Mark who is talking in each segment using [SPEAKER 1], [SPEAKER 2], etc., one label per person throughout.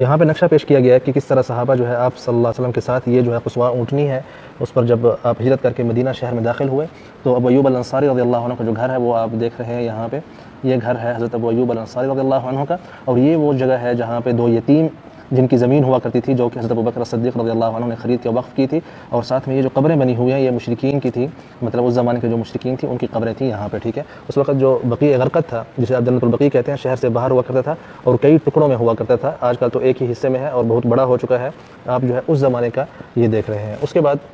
[SPEAKER 1] یہاں پہ نقشہ پیش کیا گیا ہے کہ کس طرح صحابہ جو ہے آپ صلی اللہ علیہ وسلم کے ساتھ یہ جو ہے قصوہ اونٹنی ہے اس پر جب آپ ہجرت کر کے مدینہ شہر میں داخل ہوئے تو ابو ایوب الانصاری رضی اللہ عنہ کا جو گھر ہے وہ آپ دیکھ رہے ہیں یہاں پہ، یہ گھر ہے حضرت ابو ایوب الانصاری رضی اللہ عنہ کا، اور یہ وہ جگہ ہے جہاں پہ دو یتیم جن کی زمین ہوا کرتی تھی جو کہ حضرت ابوبکر صدیق رضی اللہ عنہ نے خرید کے وقف کی تھی، اور ساتھ میں یہ جو قبریں بنی ہوئی ہیں یہ مشرکین کی تھی، مطلب اس زمانے کے جو مشرکین تھی ان کی قبریں تھیں یہاں پہ، ٹھیک ہے۔ اس وقت جو بقیع غرقد تھا جسے آپ جنت البقیع کہتے ہیں شہر سے باہر ہوا کرتا تھا اور کئی ٹکڑوں میں ہوا کرتا تھا، آج کل تو ایک ہی حصے میں ہے اور بہت بڑا ہو چکا ہے، آپ جو ہے اس زمانے کا یہ دیکھ رہے ہیں۔ اس کے بعد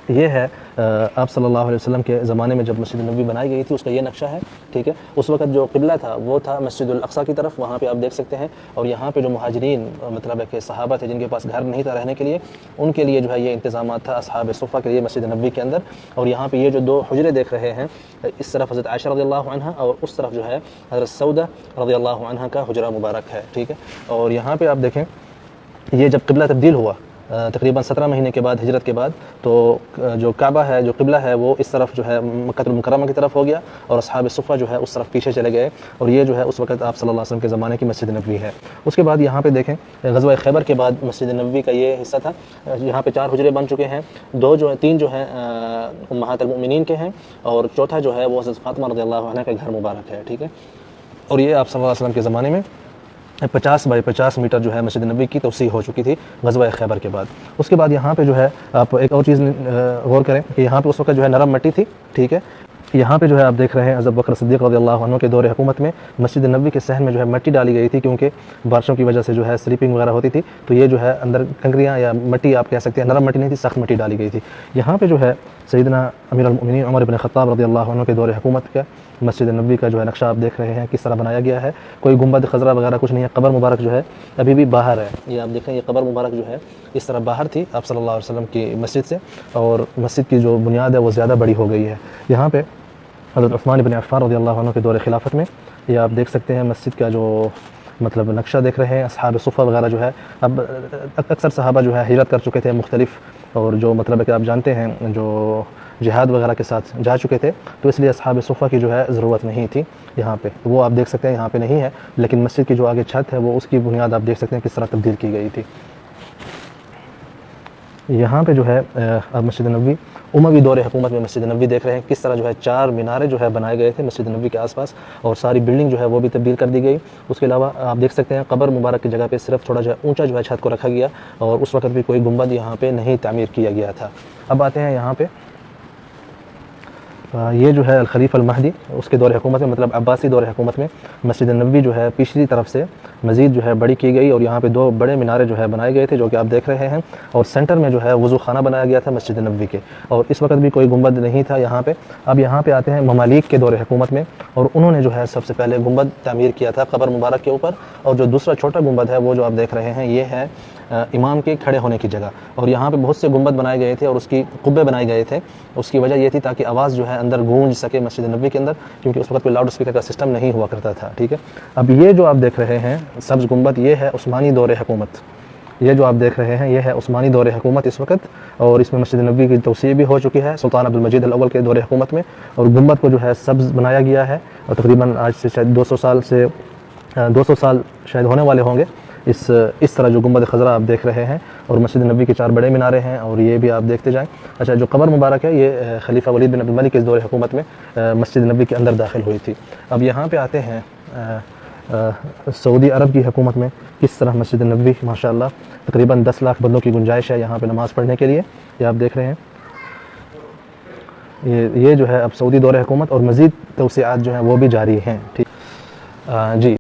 [SPEAKER 1] یہ ہے آپ صلی اللہ علیہ وسلم کے زمانے میں جب مسجد نبوی بنائی گئی تھی اس کا یہ نقشہ ہے، ٹھیک ہے۔ اس وقت جو قبلہ تھا وہ تھا مسجد الاقصیٰ کی طرف، وہاں پہ آپ دیکھ سکتے ہیں، اور یہاں پہ جو مہاجرین مطلب ہے کہ صحابہ تھے جن کے پاس گھر نہیں تھا رہنے کے لیے، ان کے لیے جو ہے یہ انتظامات تھا اصحاب صفہ کے لیے مسجد نبوی کے اندر، اور یہاں پہ یہ جو دو حجرے دیکھ رہے ہیں اس طرف حضرت عائشہ رضی اللہ عنہ اور اس طرف جو ہے حضرت سودہ رضی اللہ عنہ کا حجرہ مبارک ہے، ٹھیک ہے۔ اور یہاں پہ آپ دیکھیں یہ جب قبلہ تبدیل ہوا تقریباً 17 مہینے کے بعد ہجرت کے بعد، تو جو کعبہ ہے جو قبلہ ہے وہ اس طرف جو ہے مکہ المکرمہ کی طرف ہو گیا اور اصحاب صفہ جو ہے اس طرف پیچھے چلے گئے، اور یہ جو ہے اس وقت آپ صلی اللہ علیہ وسلم کے زمانے کی مسجد نبوی ہے۔ اس کے بعد یہاں پہ دیکھیں غزوہ خیبر کے بعد مسجد نبوی کا یہ حصہ تھا، یہاں پہ 4 حجرے بن چکے ہیں، 3 جو ہیں امہات المؤمنین کے ہیں، اور چوتھا جو ہے وہ حضرت فاطمہ رضی اللہ عنہا کا گھر مبارک ہے، ٹھیک ہے۔ اور یہ آپ صلی اللہ علیہ وسلم کے زمانے میں 50 بائی 50 میٹر جو ہے مسجد نبوی کی توسیع ہو چکی تھی غزوہ خیبر کے بعد۔ اس کے بعد یہاں پہ جو ہے آپ ایک اور چیز غور کریں کہ یہاں پہ اس وقت جو ہے نرم مٹی تھی، ٹھیک ہے۔ یہاں پہ جو ہے آپ دیکھ رہے ہیں حضرت بکر صدیق رضی اللہ عنہ کے دور حکومت میں مسجد نبوی کے صحن میں جو ہے مٹی ڈالی گئی تھی، کیونکہ بارشوں کی وجہ سے جو ہے سلیپنگ وغیرہ ہوتی تھی، تو یہ جو ہے اندر کنکریاں یا مٹی آپ کہہ سکتے ہیں، نرم مٹی نہیں تھی، سخت مٹی ڈالی گئی تھی۔ یہاں پہ جو ہے سیدنا امیر المؤمنین عمر بن خطاب رضی اللہ عنہ کے دور حکومت کا مسجد نبوی کا جو ہے نقشہ آپ دیکھ رہے ہیں کس طرح بنایا گیا ہے، کوئی گنبد خضرا وغیرہ کچھ نہیں ہے، قبر مبارک جو ہے ابھی بھی باہر ہے، یہ آپ دیکھیں یہ قبر مبارک جو ہے اس طرح باہر تھی آپ صلی اللہ علیہ وسلم کی مسجد سے، اور مسجد کی جو بنیاد ہے وہ زیادہ بڑی ہو گئی ہے۔ یہاں پہ حضرت عثمان بن عفان رضی اللہ عنہ کے دور خلافت میں یہ آپ دیکھ سکتے ہیں مسجد کا جو مطلب نقشہ دیکھ رہے ہیں، اصحاب صفہ وغیرہ جو ہے، اب اکثر صحابہ جو ہے ہجرت کر چکے تھے مختلف، اور جو مطلب ہے کہ آپ جانتے ہیں جو جہاد وغیرہ کے ساتھ جا چکے تھے، تو اس لیے اصحاب صفہ کی جو ہے ضرورت نہیں تھی یہاں پہ، وہ آپ دیکھ سکتے ہیں یہاں پہ نہیں ہے، لیکن مسجد کی جو آگے چھت ہے وہ اس کی بنیاد آپ دیکھ سکتے ہیں کس طرح تبدیل کی گئی تھی۔ یہاں پہ جو ہے اب مسجد نبوی اموی دور حکومت میں مسجد نبوی دیکھ رہے ہیں کس طرح جو ہے 4 مینارے جو ہے بنائے گئے تھے مسجد نبوی کے آس پاس، اور ساری بلڈنگ جو ہے وہ بھی تبدیل کر دی گئی۔ اس کے علاوہ آپ دیکھ سکتے ہیں قبر مبارک کی جگہ پہ صرف تھوڑا جو ہے اونچا جو ہے چھت کو رکھا گیا، اور اس وقت بھی کوئی گنبد یہاں پہ نہیں تعمیر کیا گیا تھا۔ اب آتے ہیں یہاں پہ یہ جو ہے الخلیفہ المہدی اس کے دور حکومت میں، مطلب عباسی دور حکومت میں مسجد نبوی جو ہے پچھلی طرف سے مزید جو ہے بڑی کی گئی، اور یہاں پہ 2 بڑے مینارے جو ہے بنائے گئے تھے جو کہ آپ دیکھ رہے ہیں، اور سینٹر میں جو ہے وضو خانہ بنایا گیا تھا مسجد نبوی کے، اور اس وقت بھی کوئی گنبد نہیں تھا یہاں پہ۔ اب یہاں پہ آتے ہیں ممالک کے دور حکومت میں، اور انہوں نے جو ہے سب سے پہلے گنبد تعمیر کیا تھا قبر مبارک کے اوپر، اور جو دوسرا چھوٹا گنبد ہے وہ جو آپ دیکھ رہے ہیں یہ ہے امام کے کھڑے ہونے کی جگہ، اور یہاں پہ بہت سے گنبد بنائے گئے تھے اور اس کی قبے بنائے گئے تھے، اس کی وجہ یہ تھی تاکہ آواز جو ہے اندر گونج سکے مسجد نبوی کے اندر، کیونکہ اس وقت کوئی لاؤڈ اسپیکر کا سسٹم نہیں ہوا کرتا تھا، ٹھیک ہے۔ اب یہ جو آپ دیکھ رہے ہیں سبز گنبد یہ ہے عثمانی دور حکومت، یہ جو آپ دیکھ رہے ہیں یہ ہے عثمانی دور حکومت اس وقت، اور اس میں مسجد نبوی کی توسیع بھی ہو چکی ہے سلطان عبد المجید الاول کے دور حکومت میں، اور گنبد کو جو ہے سبز بنایا گیا ہے، اور تقریباً آج سے شاید 200 سال شاید ہونے والے ہوں گے اس طرح جو گنبد خضرا آپ دیکھ رہے ہیں، اور مسجد نبوی کے 4 بڑے مینارے ہیں، اور یہ بھی آپ دیکھتے جائیں۔ اچھا، جو قبر مبارک ہے یہ خلیفہ ولید بن عبد الملک کے دور حکومت میں مسجد نبوی کے اندر داخل ہوئی تھی۔ اب یہاں پہ آتے ہیں سعودی عرب کی حکومت میں کس طرح مسجد نبوی ماشاءاللہ تقریباً 10 لاکھ بندوں کی گنجائش ہے یہاں پہ نماز پڑھنے کے لیے، یہ آپ دیکھ رہے ہیں۔ یہ جو ہے اب سعودی دور حکومت، اور مزید توسیعات جو ہیں وہ بھی جاری ہیں، ٹھیک جی۔